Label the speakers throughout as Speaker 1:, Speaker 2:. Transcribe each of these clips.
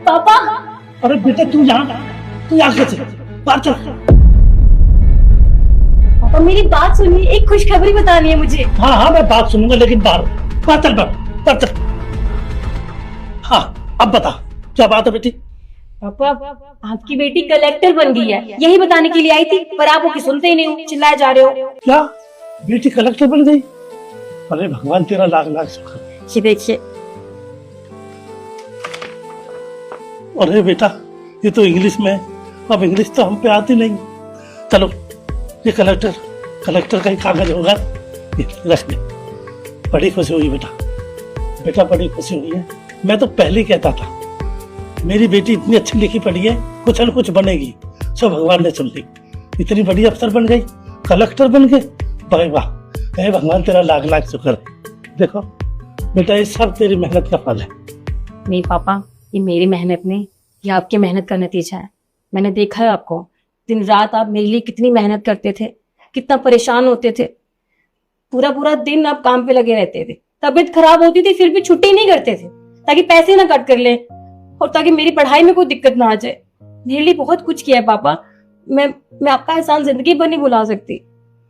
Speaker 1: पापा।
Speaker 2: अरे बेटे तू यहाँ कैसे बाहर चल।
Speaker 1: पापा मेरी बात सुनिए, एक खुशखबरी बतानी है मुझे।
Speaker 2: हाँ मैं बात सुनूंगा, लेकिन बाहर चल बाहर चल। हाँ अब बता क्या बात है बेटी।
Speaker 1: पापा आपकी बेटी कलेक्टर बन गई है, यही बताने के लिए आई थी, पर आप उसकी सुनते ही नहीं हो, चिल्लाए जा रहे हो।
Speaker 2: क्या बेटी कलेक्टर बन गई? अरे भगवान तेरा लाख लाख शुक्र।
Speaker 1: ये देखिए।
Speaker 2: अरे बेटा ये तो इंग्लिश में है, अब इंग्लिश तो हम पे आती नहीं। चलो ये कलेक्टर का ही कागज होगा, ये रख ले। बड़ी खुशी हुई बेटा बड़ी खुशी हुई है। मैं तो पहले ही कहता था मेरी बेटी इतनी अच्छी लिखी पढ़ी है, कुछ न कुछ बनेगी। सब भगवान ने सुन ली, इतनी बड़ी अफसर बन गई, कलेक्टर बन गए। भाई वाह, हे भगवान तेरा लाख लाख शुक्र है। देखो बेटा ये सब तेरी मेहनत का फल है।
Speaker 1: नहीं पापा, ये मेरी मेहनत नहीं, ये आपकी मेहनत का नतीजा है। मैंने देखा है आपको, दिन रात आप मेरे लिए कितनी मेहनत करते थे, कितना परेशान होते थे। पूरा पूरा दिन आप काम पे लगे रहते थे, तबीयत खराब होती थी फिर भी छुट्टी नहीं करते थे, ताकि पैसे ना कट कर ले और ताकि मेरी पढ़ाई में कोई दिक्कत ना आ जाए। मेरे लिए बहुत कुछ किया है पापा। मैं आपका एहसान जिंदगी भर नहीं भुला सकती।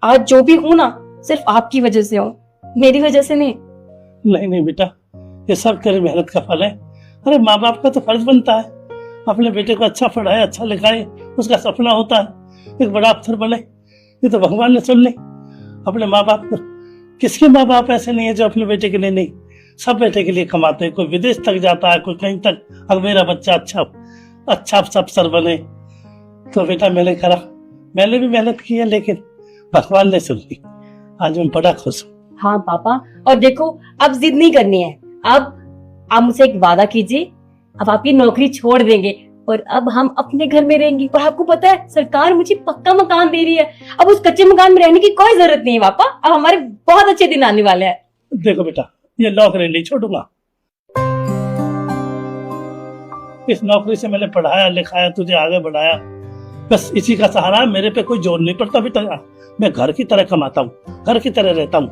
Speaker 1: आज जो भी हूं ना, सिर्फ आपकी वजह से हूं, मेरी वजह से नहीं।
Speaker 2: नहीं बेटा, ये सब तेरी मेहनत का फल है। अरे माँ बाप का तो फर्ज बनता है अपने बेटे को अच्छा पढ़ाए, अच्छा लिखाए। उसका सपना होता है एक बड़ा अफसर बने। ये तो भगवान ने सुन ली अपने माँ बाप को। किसके माँ बाप ऐसे नहीं है जो अपने बेटे के लिए नहीं, सब बेटे के लिए कमाते हैं। कोई विदेश तक जाता है, कोई कहीं तक। अब मेरा बच्चा अच्छा अफसर बने तो बेटा मैंने भी मेहनत की है, लेकिन भगवान ने सुन ली। आज मैं बड़ा खुश हूँ।
Speaker 1: हाँ पापा, और देखो अब जिद नहीं करनी है। अब आप मुझसे एक वादा कीजिए, अब आपकी नौकरी छोड़ देंगे और अब हम अपने घर में रहेंगे। और आपको पता है सरकार मुझे पक्का मकान दे रही है, अब उस कच्चे मकान में रहने की कोई जरूरत नहीं है पापा। अब हमारे बहुत अच्छे दिन आने वाले हैं।
Speaker 2: देखो बेटा, ये नौकरी नहीं छोड़ूंगा। इस नौकरी से मैंने पढ़ाया लिखाया, तुझे आगे बढ़ाया, बस इसी का सहारा है। मेरे पे कोई जोर नहीं पड़ता बेटा। मैं घर की तरह कमाता हूँ, घर की तरह रहता हूँ,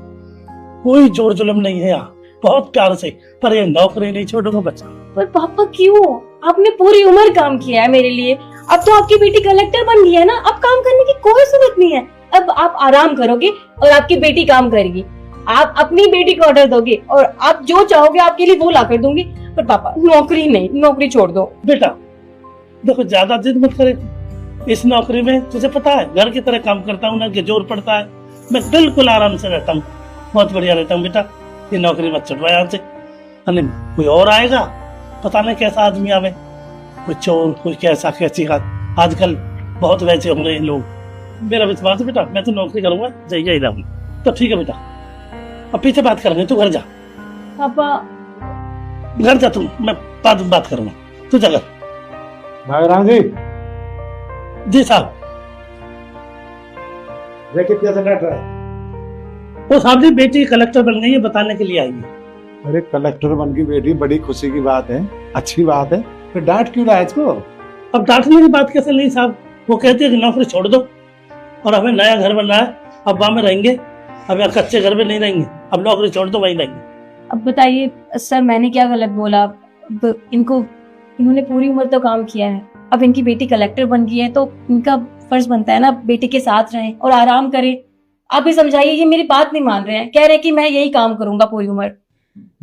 Speaker 2: कोई जोर जुलम नहीं है यहाँ, बहुत प्यार से। पर ये नौकरी नहीं छोड़ूंगा बच्चा।
Speaker 1: पर पापा क्यों? आपने पूरी उम्र काम किया है मेरे लिए, अब तो आपकी बेटी कलेक्टर बन गई है ना, अब काम करने की कोई जरूरत नहीं है। अब आप आराम करोगे और आपकी बेटी काम करेगी। आप अपनी बेटी को ऑर्डर दोगे और आप जो चाहोगे आपके लिए वो ला कर दूंगी। पर पापा नौकरी नहीं, नौकरी छोड़ दो।
Speaker 2: बेटा देखो ज्यादा जिद मत करे। इस नौकरी में तुझे पता है घर की तरह काम करता हूँ ना, कि जोर पड़ता है। मैं बिल्कुल आराम से रहता हूँ, बहुत बढ़िया रहता हूँ बेटा। ये नौकरी मत छुड़वा यहाँ से, कोई और आएगा पता नहीं कैसा आदमी आवे, कोई चोर, कोई कैसी बात। आजकल बहुत वैसे होंगे ये लोग। मेरा विश्वास है बेटा, मैं तो नौकरी करूंगा, जाइए रहूंगा। तो ठीक है बेटा, अब पीछे बात करेंगे, तू घर जा।
Speaker 1: पापा
Speaker 2: घर जा तुम, मैं बाद में बात करूंगा, तू जा घर।
Speaker 3: भाईराम जी।
Speaker 2: जी साहब।
Speaker 3: ये कितने से कट रहा है?
Speaker 2: वो साहब जी बेटी कलेक्टर बन गई है, बताने के लिए आई है।
Speaker 3: अरे कलेक्टर बन गई बेटी, बड़ी खुशी की बात है, अच्छी बात है। फिर डांट क्यों रहा है इसको?
Speaker 2: अब डांटने की बात कैसे नहीं साहब, वो कहती है कि नौकरी छोड़ दो और हमें नया घर बनना है, अब वहां में रहेंगे, अब यहाँ कच्चे घर में नहीं रहेंगे, अब नौकरी छोड़ दो वहीं रहेंगे।
Speaker 1: अब बताइए सर, मैंने क्या गलत बोला? इन्होंने पूरी उम्र तो काम किया है, अब इनकी बेटी कलेक्टर बन गई है तो इनका फर्ज बनता है ना बेटी के साथ रहें और आराम करें। आप भी समझाइए, ये मेरी बात नहीं मान रहे हैं, कह रहे हैं कि मैं यही काम करूंगा पूरी उम्र।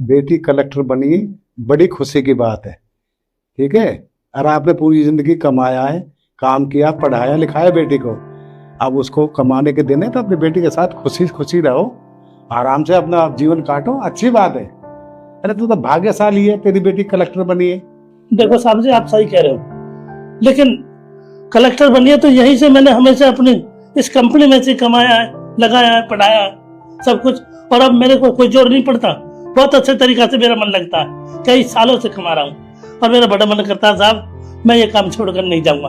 Speaker 3: बेटी कलेक्टर बनी, बड़ी खुशी की बात है, ठीक है। और आपने पूरी जिंदगी कमाया है, काम किया, पढ़ाया लिखाया बेटी को, अब उसको कमाने के दिन है तो अपनी बेटी के साथ खुशी खुशी रहो, आराम से अपना जीवन काटो, अच्छी बात है। अरे तू तो भाग्यशाली है, तेरी बेटी कलेक्टर बनी है।
Speaker 2: देखो साहब जी आप सही कह रहे हो, लेकिन कलेक्टर बनी है तो यही से मैंने हमेशा अपनी इस कंपनी में से कमाया है, लगाया है, पढ़ाया है, सब कुछ। और अब मेरे को कोई जोर नहीं पड़ता, बहुत अच्छे तरीका से मेरा मन लगता है, कई सालों से कमा रहा हूँ। और मेरा बड़ा मन करता है साहब मैं ये काम छोड़कर नहीं जाऊंगा।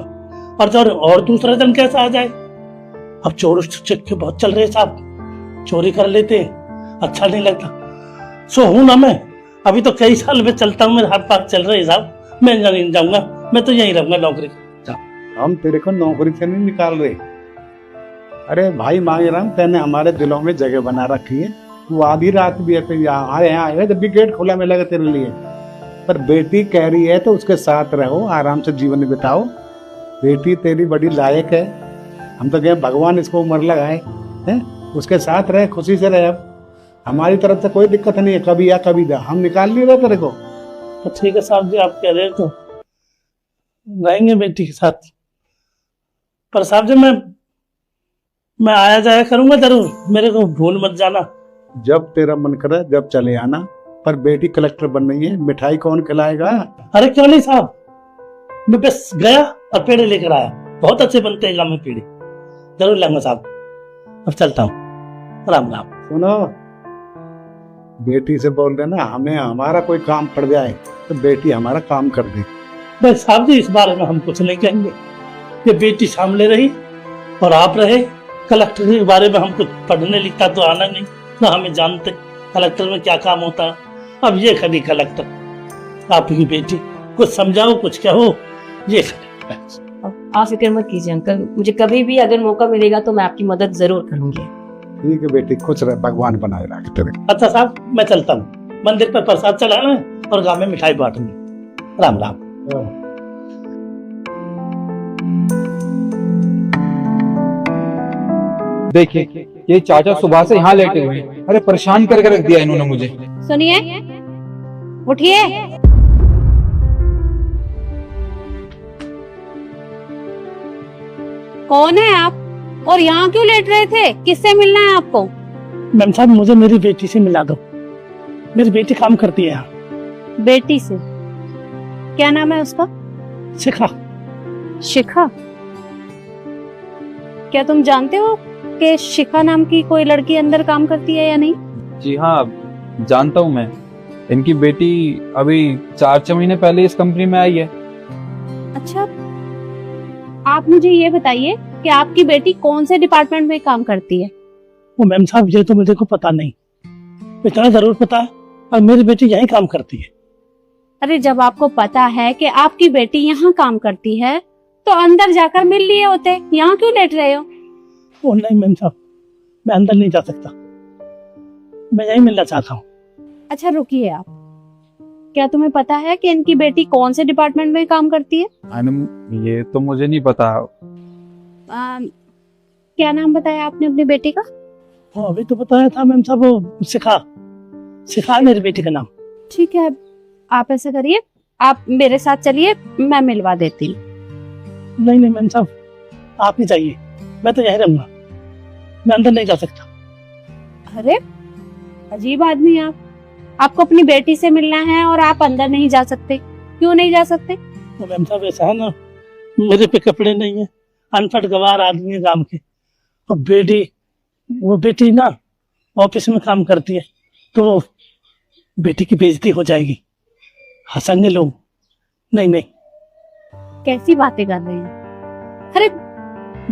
Speaker 2: और दूसरा दिन कैसा आ जाए, अब चोर चिट्ठे बहुत चल रहे साहब, चोरी कर लेते हैं, अच्छा नहीं लगता। सो हूं ना मैं, अभी तो कई साल में चलता हूँ, मेरे हाथ पाथ चल रहे साहब, मैं नहीं जाऊंगा, मैं तो यहीं रहूंगा नौकरी।
Speaker 3: हम तेरे को नौकरी से नहीं निकाल रहे। अरे भाई मांगेराम, तेने हमारे दिलों में जगह बना रखी है। तू आधी रात भी है तो यहाँ आए, जब भी गेट खोला मिलेगा तेरे लिए। पर बेटी कह रही है तो उसके साथ रहो, आराम से जीवन बिताओ। बेटी तेरी बड़ी लायक है, हम तो कहें भगवान इसको उम्र लगाए हैं, उसके साथ रहे, खुशी से रहे। अब हमारी तरफ से कोई दिक्कत नहीं है, कभी या कभी जा, हम निकाल नहीं रहे तेरे को।
Speaker 2: तो ठीक है साहब जी, आप कह रहे हैं तो रहेंगे बेटी के साथ। पर साहब जी मैं आया जाया करूंगा जरूर, मेरे को भूल मत जाना।
Speaker 3: जब तेरा मन करे जब चले आना, पर बेटी कलेक्टर बन रही है, मिठाई कौन खिलाएगा?
Speaker 2: अरे क्यों नहीं साहब, मैं बस गया और पेड़े लेकर आया, बहुत अच्छे बनते हैं गाँव में पेड़े, जरूर लाऊंगा साहब। अब चलता हूँ, राम राम।
Speaker 3: सुनो, बेटी से बोल देना हमें हमारा कोई काम पड़ जाए तो बेटी हमारा काम कर दे।
Speaker 2: बस साहब जी, इस बारे में हम कुछ नहीं कहेंगे, ये बेटी सामने रही और आप रहे। कलेक्टर के बारे में हमको पढ़ने लिखता तो आना नहीं, ना हमें जानते कलेक्टर में क्या काम होता है। अब ये खड़ी कलेक्टर, आपकी बेटी, कुछ समझाओ कुछ कहो, ये खड़ी।
Speaker 1: आप फिक्र मत कीजिए अंकल, मुझे कभी भी अगर मौका मिलेगा तो मैं आपकी मदद जरूर करूंगी।
Speaker 3: ठीक है बेटी, खुश रहे, भगवान बनाए रखे तेरे।
Speaker 2: अच्छा साहब, मैं चलता हूँ, मंदिर पर प्रसाद चढ़ाना है और गाँव में मिठाई बांटूंगी। राम राम।
Speaker 4: देखिए, ये चाचा सुबह से यहाँ लेटे हुए हैं। अरे परेशान करके रख दिया इन्होंने मुझे।
Speaker 5: सुनिए, उठिए। कौन है आप और यहाँ क्यों लेट रहे थे? किससे मिलना है आपको?
Speaker 2: मैम साहब, मुझे मेरी बेटी से मिला दो, मेरी बेटी काम करती है यहाँ।
Speaker 5: बेटी से? क्या नाम है उसका?
Speaker 2: शिखा।
Speaker 5: शिखा? क्या तुम जानते हो कि शिखा नाम की कोई लड़की अंदर काम करती है या नहीं?
Speaker 4: जी हाँ, जानता हूँ मैं। इनकी बेटी अभी 4-6 महीने पहले इस कंपनी में आई है।
Speaker 5: अच्छा, आप मुझे ये बताइए कि आपकी बेटी कौन से डिपार्टमेंट में काम करती है?
Speaker 2: वो मैम साहब, ये तो मुझे को पता नहीं, इतना जरूर पता है और मेरी बेटी यहीं काम करती है।
Speaker 5: अरे जब आपको पता है कि आपकी बेटी यहाँ काम करती है तो अंदर जाकर मिल लिए होते, यहाँ क्यों लेट रहे हो?
Speaker 2: वो नहीं मैम साहब, मैं अंदर नहीं जा सकता, मैं यहीं मिलना चाहता हूँ।
Speaker 5: अच्छा रुकिए आप, क्या तुम्हें पता है कि इनकी बेटी कौन से डिपार्टमेंट में काम करती है?
Speaker 4: ये तो मुझे नहीं पता।
Speaker 5: क्या नाम बताया आपने अपनी बेटी का?
Speaker 2: हाँ, अभी तो बताया था मैम साहब, वो शिखा मेरी बेटी का नाम।
Speaker 5: ठीक है, आप ऐसा करिए, आप मेरे साथ चलिए, मैं मिलवा देती हूँ।
Speaker 2: नहीं नहीं मैम साहब, आप ही जाइए, मैं तो यहीं रहूंगा, मैं अंदर नहीं जा सकता।
Speaker 5: अरे अजीब आदमी आप, आपको अपनी बेटी से मिलना है और आप अंदर नहीं जा सकते, क्यों नहीं जा सकते?
Speaker 2: तो मैम साहब ऐसा है ना, मेरे पे कपड़े नहीं है, अनपढ़ गवार आदमी है गांव के, और वो बेटी ना ऑफिस में काम करती है, तो बेटी की बेइज्जती हो जाएगी, हंसेंगे लोग। नहीं नहीं।
Speaker 5: कैसी बातें कर रहे हैं? अरे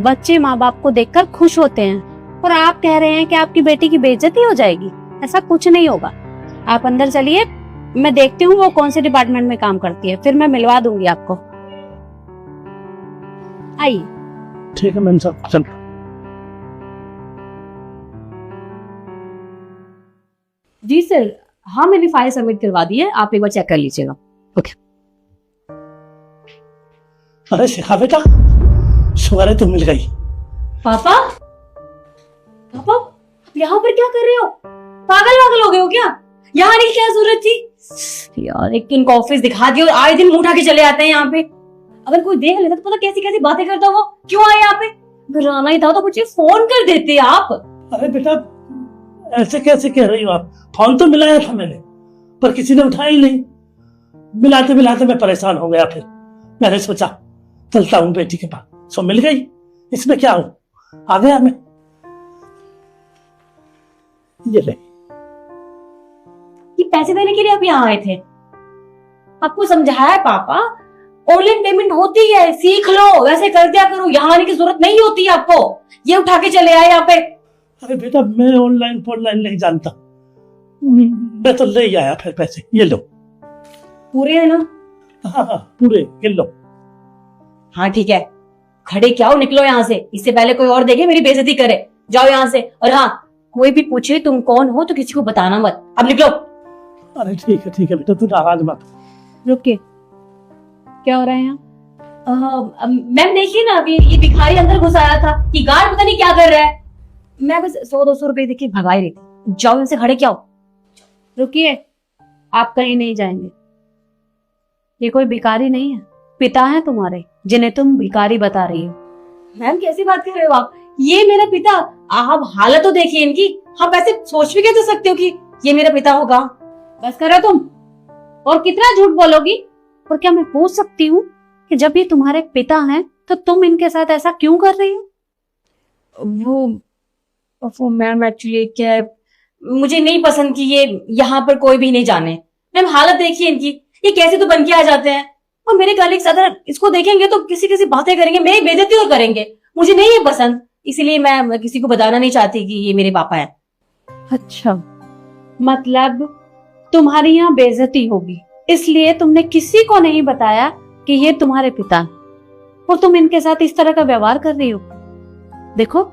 Speaker 5: बच्चे माँ बाप को देखकर खुश होते हैं और आप कह रहे हैं कि आपकी बेटी की बेइज्जती हो जाएगी? ऐसा कुछ नहीं होगा, आप अंदर चलिए, मैं देखती हूँ वो कौन से डिपार्टमेंट में काम करती है, फिर मैं मिलवा दूंगी आपको। आइए।
Speaker 2: ठीक है मैम साहब, चल।
Speaker 1: जी सर, हाँ मैंने फाइल सबमिट करवा दी है, आप एक बार चेक कर लीजिएगा। ओके।
Speaker 2: अरे शिखा बेटा, शुक्र है तू मिल गई।
Speaker 1: पापा, पापा आप यहाँ पर क्या कर रहे हो? पागल हो गए हो क्या? यहाँ आने की क्या जरूरत थी? यार एक तो इनको ऑफिस दिखा दिया और आए दिन मुंह उठा के चले आते हैं यहाँ पे। अगर कोई देख लेता तो पता कैसी कैसी बातें करता वो। क्यों आए यहाँ पे? अगर आना ही था तो मुझे फोन कर देते आप।
Speaker 2: अरे बेटा, ऐसे कैसे कह रही हो आप? फोन तो मिलाया था मैंने, पर किसी ने उठाया ही नहीं। मिलाते मिलाते मैं परेशान हो गया, फिर मैंने सोचा चलता हूँ बेटी के पास। सो मिल गई, इसमें क्या हो, आ गया मैं। ये ले।
Speaker 1: ये पैसे देने के लिए आप यहाँ आए थे? आपको समझाया है पापा, ऑनलाइन पेमेंट होती है, सीख लो, वैसे कर दिया करो, यहाँ आने की जरूरत नहीं होती आपको। ये उठा के चले आए यहाँ पे।
Speaker 2: अरे बेटा, मैं ऑनलाइन नहीं जानता, मैं तो ले आया फिर पैसे। ये लो।
Speaker 1: पूरे है ना?
Speaker 2: हाँ हाँ पूरे, ये लो।
Speaker 1: हाँ ठीक है, खड़े क्या हो, निकलो यहाँ से, इससे पहले कोई और देखे मेरी बेइज्जती करे। जाओ यहाँ से, और हाँ कोई भी पूछे तुम कौन हो तो किसी को बताना मत। अब निकलो।
Speaker 2: अरे ठीक है बेटा, तू नाराज मत।
Speaker 5: रुकिए, क्या हो रहा है यहाँ?
Speaker 1: मैम देखिए ना, अभी ये भिखारी अंदर घुस आया था, ये गार्ड पता नहीं क्या कर रहा है। मैं बस 100-200 रुपए देखिए भगा ही रही थी। जाओ इनसे खड़े क्या हो।
Speaker 5: रुकिए, आप कहीं नहीं जाएंगे। ये कोई भिखारी नहीं है, पिता है तुम्हारे, जिन्हें तुम भिखारी बता रही हो।
Speaker 1: मैम कैसी बात कर रहे हो आप? ये मेरा पिता, आप हालत तो देखिए इनकी। आप ऐसे सोच भी कैसे सकते हो कि ये मेरा पिता होगा?
Speaker 5: बस करो तुम, और कितना झूठ बोलोगी? और क्या मैं पूछ सकती हूँ कि जब ये तुम्हारे पिता हैं तो तुम इनके साथ ऐसा क्यों कर रही हो?
Speaker 1: वो मैम एक्चुअली क्या है, मुझे नहीं पसंद कि ये यहाँ पर कोई भी नहीं जाने। मैम हालत देखिए इनकी, ये कैसे तो बन के आ जाते हैं। और मेरे कलीग्स अगर इसको देखेंगे तो किसी किसी बातें करेंगे, मेरी बेइज्जती और करेंगे। मुझे नहीं है पसंद, इसीलिए मैं किसी को बताना नहीं चाहती कि ये मेरे पापा है।
Speaker 5: अच्छा, मतलब तुम्हारी यहाँ बेइज्जती होगी, इसलिए तुमने किसी को नहीं बताया कि ये तुम्हारे पिता हैं, और तुम इनके साथ इस तरह का व्यवहार कर रही हो। देखो,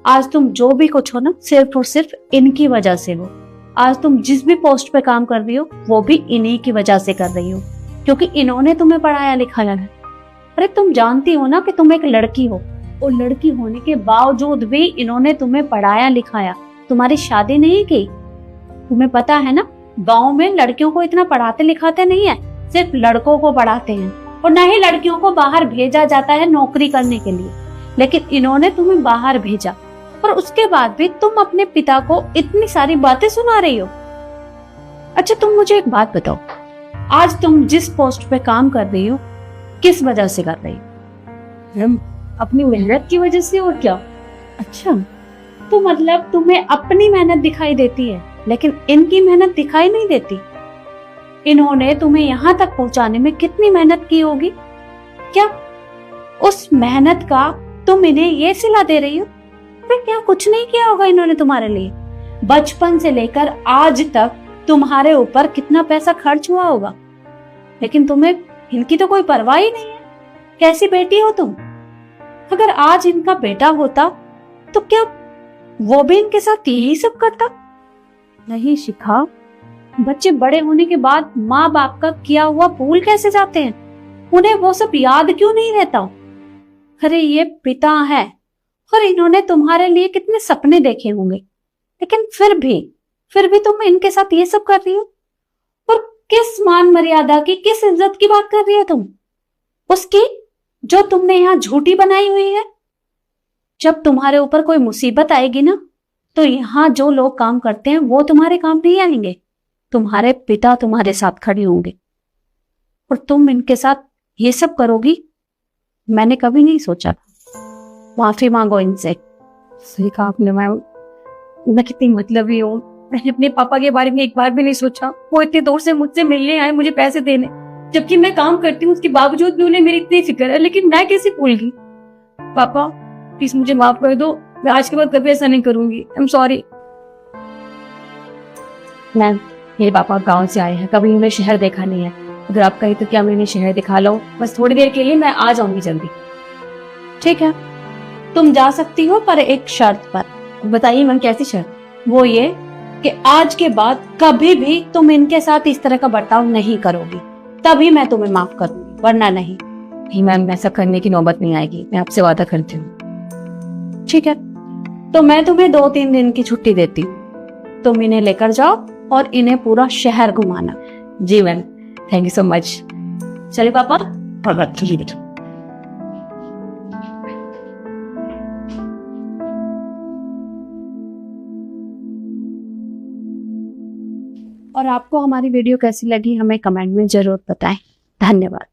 Speaker 5: आज तुम जो भी कुछ हो ना, सिर्फ और सिर्फ इनकी वजह से हो। आज तुम जिस भी पोस्ट पे काम कर रही हो वो भी इन्हीं की वजह से कर रही हो, क्योंकि इन्होंने तुम्हें पढ़ाया लिखाया है। अरे तुम जानती हो ना कि तुम एक लड़की हो, और लड़की होने के बावजूद भी इन्होंने तुम्हें पढ़ाया लिखाया, तुम्हारी शादी नहीं की। तुम्हें पता है ना, गांव में लड़कियों को इतना पढ़ाते लिखाते नहीं है, सिर्फ लड़कों को पढ़ाते हैं, और न ही लड़कियों को बाहर भेजा जाता है नौकरी करने के लिए। लेकिन इन्होंने तुम्हें बाहर भेजा, और उसके बाद भी तुम अपने पिता को इतनी सारी बातें सुना रही हो। अच्छा तुम मुझे एक बात बताओ, आज तुम जिस पोस्ट पे काम कर रही हो किस वजह से कर रही हो?
Speaker 1: मैम अपनी मेहनत की वजह से, और क्या।
Speaker 5: अच्छा, तो मतलब तुम्हें अपनी मेहनत दिखाई देती है, लेकिन इनकी मेहनत दिखाई नहीं देती। इन्होंने तुम्हें यहाँ तक पहुंचाने में कितनी मेहनत की होगी? क्या उस मेहनत का तुम इन्हें ये सिला दे रही हो? फिर क्या कुछ नहीं किया होगा इन्होंने तुम्हारे लिए? बचपन से लेकर आज तक तुम्हारे ऊपर कितना पैसा खर्च हुआ होगा, लेकिन तुम्हें इनकी तो कोई परवाह ही नहीं है। कैसी बेटी हो तुम? अगर आज इनका बेटा होता तो क्या वो भी इनके साथ यही सब करता? नहीं शिखा, बच्चे बड़े होने के बाद माँ बाप का किया हुआ भूल कैसे जाते हैं? उन्हें वो सब याद क्यों नहीं रहता? अरे ये पिता है, और इन्होंने तुम्हारे लिए कितने सपने देखे होंगे, लेकिन फिर भी तुम इनके साथ ये सब कर रही हो। और किस मान मर्यादा की, किस इज्जत की बात कर रही हो तुम? उसकी जो तुमने यहाँ झूठी बनाई हुई है। जब तुम्हारे ऊपर कोई मुसीबत आएगी ना, तो यहाँ जो लोग काम करते हैं वो तुम्हारे काम नहीं आएंगे, तुम्हारे पिता तुम्हारे साथ खड़े होंगे। और तुम इनके साथ ये सब करोगी, मैंने कभी नहीं सोचा। माफी मांगो इनसे।
Speaker 1: सही कहा आपने मैम, मैं कितनी मतलबी हूँ। मैंने अपने पापा के बारे में एक बार भी नहीं सोचा। वो इतने दूर से मुझसे मिलने आए, मुझे पैसे देने, जबकि मैं काम करती हूँ, उसके बावजूद भी उन्हें मेरी इतनी फिक्र है, लेकिन मैं कैसे भूल गई। पापा प्लीज मुझे माफ कर दो, मैं आज के बाद कभी ऐसा नहीं करूंगी। I am sorry. मैम मेरे पापा गांव से आए हैं, कभी उन्हें शहर देखा नहीं है। अगर आप कहीं तो क्या मैं इन्हें शहर दिखा लो, बस थोड़ी देर के लिए, मैं आ जाऊंगी जल्दी।
Speaker 5: ठीक है, तुम जा सकती हो, पर एक शर्त पर।
Speaker 1: बताइए मैम, कैसी शर्त?
Speaker 5: वो ये कि आज के बाद कभी भी तुम इनके साथ इस तरह का बर्ताव नहीं करोगी, तभी मैं तुम्हें माफ करूंगी, वरना नहीं।
Speaker 1: नहीं मैम, ऐसा करने की नौबत नहीं आएगी, मैं आपसे वादा करती हूँ।
Speaker 5: ठीक है, तो मैं तुम्हें 2-3 दिन की छुट्टी देती हूँ। तुम इन्हें लेकर जाओ और इन्हें पूरा शहर घुमाना।
Speaker 1: जी ma'am, thank you so much. चलिए पापा।
Speaker 2: हाँ चलिए बेटा।
Speaker 5: और आपको हमारी वीडियो कैसी लगी हमें कमेंट में जरूर बताएं। धन्यवाद।